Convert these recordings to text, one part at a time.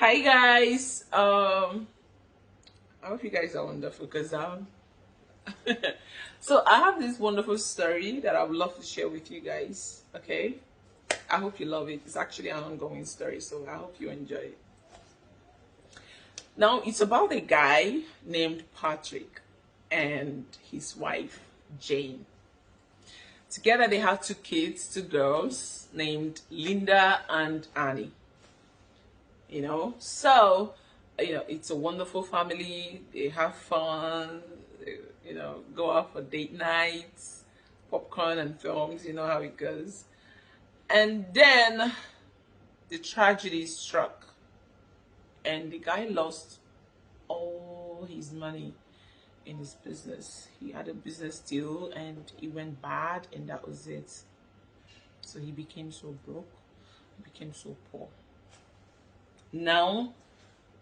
Hi guys. I hope you guys are wonderful because so I have this wonderful story that I would love to share with you guys. Okay. I hope you love it. It's actually an ongoing story, so I hope you enjoy it. Now it's about a guy named Patrick and his wife Jane. Together they have two kids, two girls named Linda and Annie. It's a wonderful family. They have fun, go out for date nights, popcorn and films. You know how it goes. And then the tragedy struck, and the guy lost all his money in his business. He had a business deal and it went bad, and that was it. So he became so broke, he became so poor. Now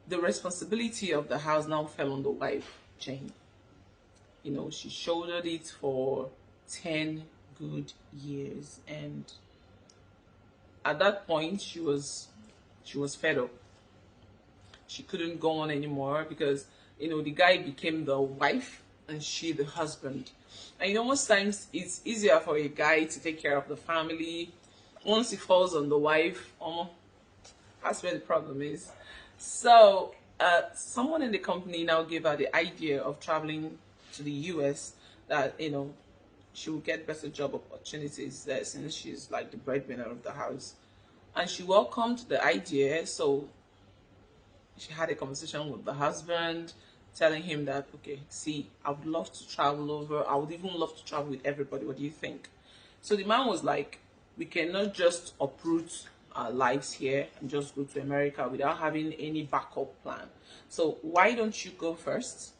the responsibility of the house now fell on the wife, Jane. She shouldered it for 10 good years, and at that point she was fed up. She couldn't go on anymore because the guy became the wife and she the husband. And most times it's easier for a guy to take care of the family. Once it falls on the wife, that's where the problem is. So someone in the company now gave her the idea of traveling to the US, that she will get better job opportunities there since she's like the breadwinner of the house. And she welcomed the idea. So she had a conversation with the husband, telling him that, okay, see, I would love to travel over. I would even love to travel with everybody. What do you think? So the man was like, we cannot just uproot our lives here and just go to America without having any backup plan. So why don't you go first?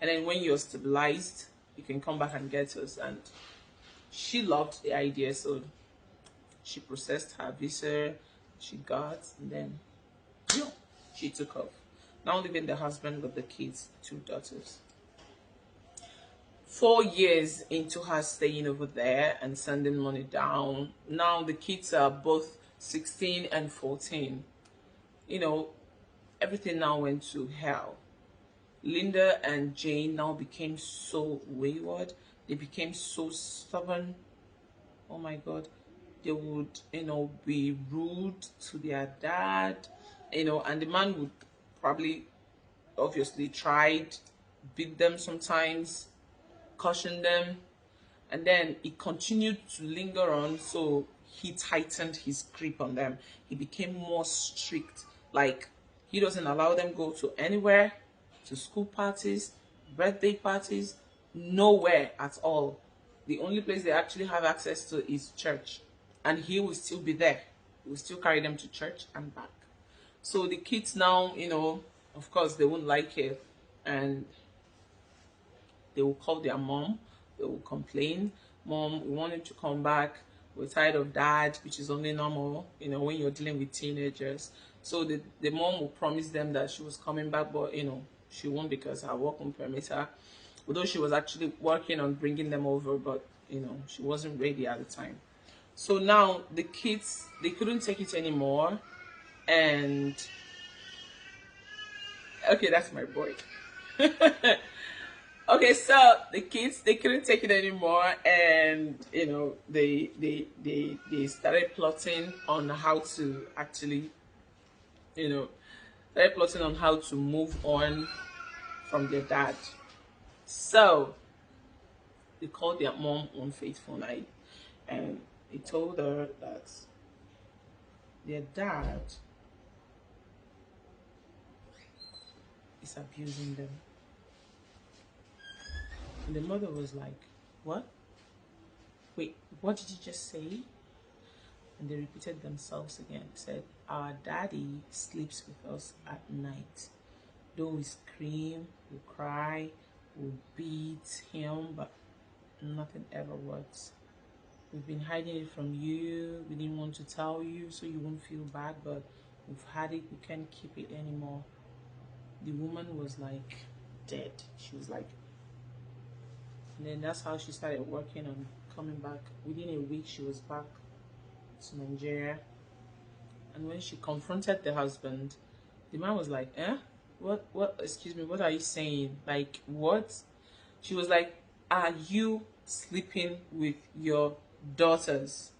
And then when you're stabilized, you can come back and get us. And she loved the idea. So she processed her visa, she got, and then she took off. Now leaving the husband with the kids, two daughters. 4 years into her staying over there and sending money down, now the kids are both 16 and 14. Everything now went to hell. Linda and Jane now became so wayward. They became so stubborn. Oh my God. They would, be rude to their dad, and the man would probably, obviously, tried, beat them sometimes, caution them, and then it continued to linger on. So he tightened his grip on them. He became more strict. Like, he doesn't allow them go to anywhere, to school parties, birthday parties, nowhere at all. The only place they actually have access to is church, and he will still be there. He will still carry them to church and back. So the kids now, of course, they won't like it, and they will call their mom. They will complain, "Mom, we want him to come back. We're tired of dad," which is only normal, when you're dealing with teenagers. So the mom will promise them that she was coming back, but she won't, because her work won't permit her. Although she was actually working on bringing them over, but she wasn't ready at the time. So now the kids, they couldn't take it anymore, and okay, that's my boy. Okay, so the kids, they couldn't take it anymore, and they started plotting on how to actually started plotting on how to move on from their dad. So they called their mom one fateful night, and he told her that their dad is abusing them. And the mother was like, "What? Wait, what did you just say?" And they repeated themselves again. Said, "Our daddy sleeps with us at night. Though we scream, we cry, we beat him, but nothing ever works. We've been hiding it from you. We didn't want to tell you so you won't feel bad, but we've had it. We can't keep it anymore." The woman was like dead. She was like, and then that's how she started working on coming back. Within a week, she was back to Nigeria. And when she confronted the husband, The man was like, eh? What, excuse me, what are you saying? Like, what? She was like, are you sleeping with your daughters?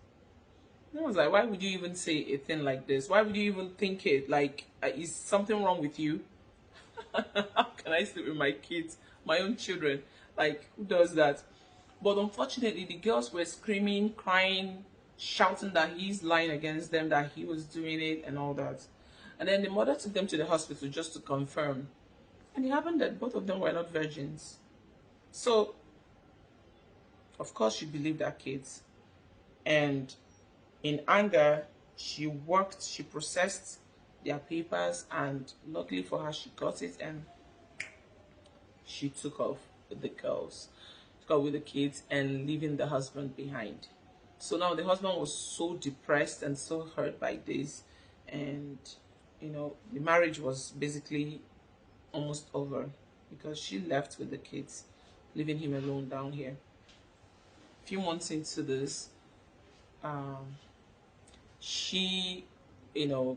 And I was like, why would you even say a thing like this? Why would you even think it? Like, is something wrong with you? How can I sleep with my kids, my own children? Like, who does that? But unfortunately, the girls were screaming, crying, shouting that he's lying against them, that he was doing it, and all that. And then the mother took them to the hospital just to confirm. And it happened that both of them were not virgins. So, of course, she believed her kids. And in anger, she processed their papers, and luckily for her, she got it, and she took off with the girls, took off with the kids, and leaving the husband behind. So now the husband was so depressed and so hurt by this, and the marriage was basically almost over because she left with the kids, leaving him alone down here. A few months into this, um, she, you know,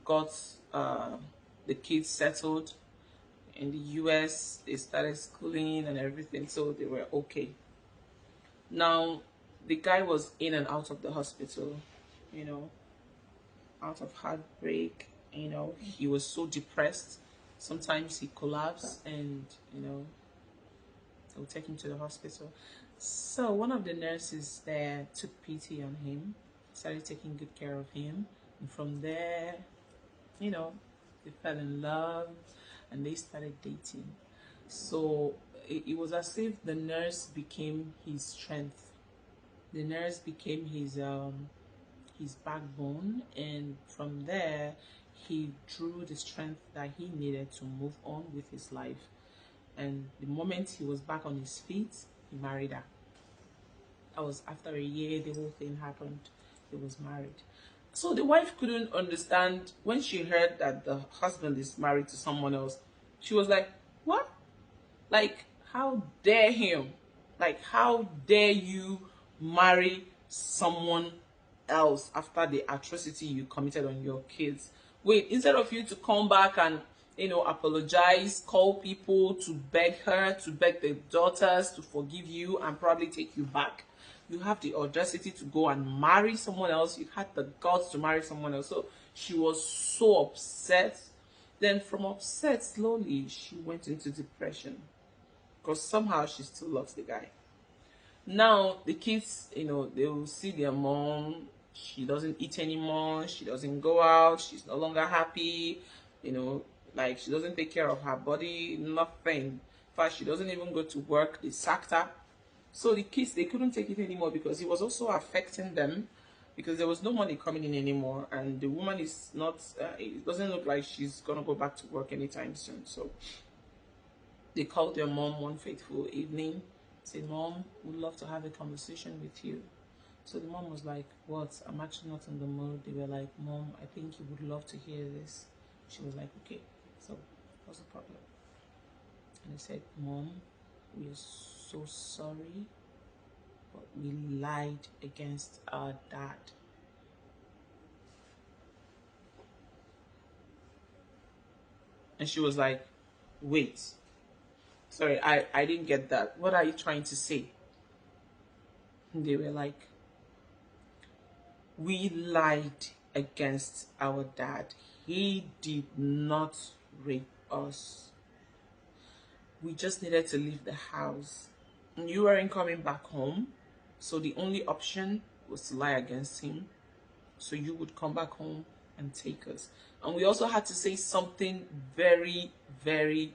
got the kids settled in the US. They started schooling and everything, so they were okay. Now, the guy was in and out of the hospital, you know, out of heartbreak. He was so depressed. Sometimes he collapsed, and they would take him to the hospital. So one of the nurses there took pity on him, started taking good care of him, and from there, you know, they fell in love, and they started dating. So it was as if the nurse became his strength. The nurse became his backbone, and from there he drew the strength that he needed to move on with his life. And the moment he was back on his feet, he married her. That was after a year. The whole thing happened. He was married. So the wife couldn't understand when she heard that the husband is married to someone else. She was like, what? Like, how dare him? Like, how dare you marry someone else after the atrocity you committed on your kids? Wait, instead of you to come back and apologize, call people to beg her, to beg the daughters to forgive you and probably take you back, you have the audacity to go and marry someone else. You had the guts to marry someone else. So she was so upset. Then from upset, slowly she went into depression because somehow she still loves the guy. Now the kids, they will see their mom. She doesn't eat anymore. She doesn't go out. She's no longer happy. Like, she doesn't take care of her body. Nothing. In fact, she doesn't even go to work. They sacked her. So the kids, they couldn't take it anymore because it was also affecting them, because there was no money coming in anymore, and the woman is not. It doesn't look like she's gonna go back to work anytime soon. So they called their mom one fateful evening, said, "Mom, we'd love to have a conversation with you." So the mom was like, "What? I'm actually not in the mood." They were like, "Mom, I think you would love to hear this." She was like, "Okay, so what's the problem?" And they said, "Mom, we are so sorry, but we lied against our dad." And she was like, "Wait, sorry, I didn't get that. What are you trying to say?" And they were like, "We lied against our dad. He did not rape us. We just needed to leave the house. And you weren't coming back home. So the only option was to lie against him. So you would come back home and take us. And we also had to say something very, very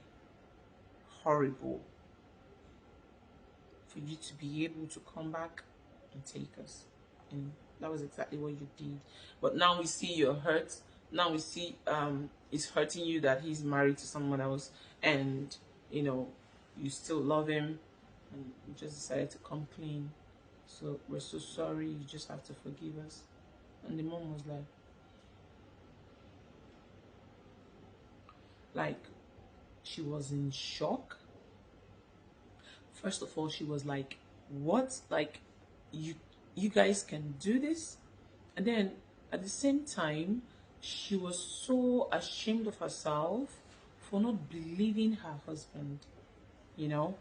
horrible for you to be able to come back and take us." And that was exactly what you did. But now we see you're hurt. Now we see it's hurting you that he's married to someone else, and you still love him, and you just decided to come clean. So we're so sorry. You just have to forgive us. And the mom was like she was in shock. First of all, she was like, "What? Like, you guys can do this?" And then at the same time, She was so ashamed of herself for not believing her husband. You know,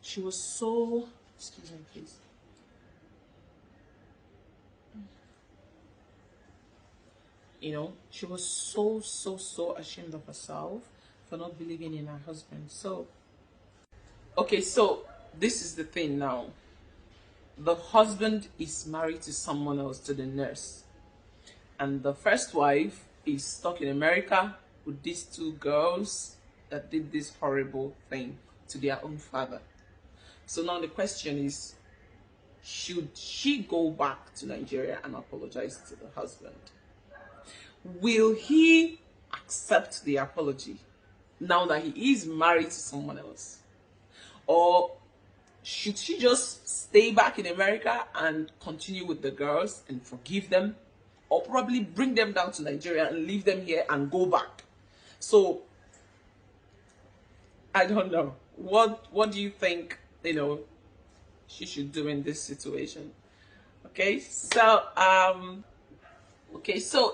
she was so, excuse me, please. You know, she was so ashamed of herself for not believing in her husband. So, okay, so this is the thing now. The husband is married to someone else, to the nurse, and the first wife is stuck in America with these two girls that did this horrible thing to their own father. So now the question is, should she go back to Nigeria and apologize to the husband? Will he accept the apology now that he is married to someone else? Or should she just stay back in America and continue with the girls and forgive them? Or probably bring them down to Nigeria and leave them here and go back? So I don't know. What do you think, she should do in this situation? Okay, so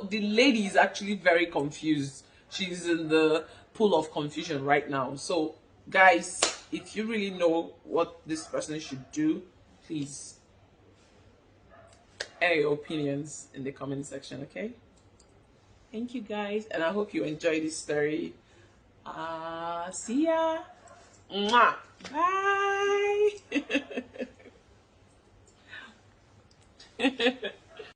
the lady is actually very confused. She's in the pool of confusion right now. So guys, if you really know what this person should do, please air your opinions in the comment section. Okay, thank you guys, and I hope you enjoyed this story. See ya. Mwah. Bye.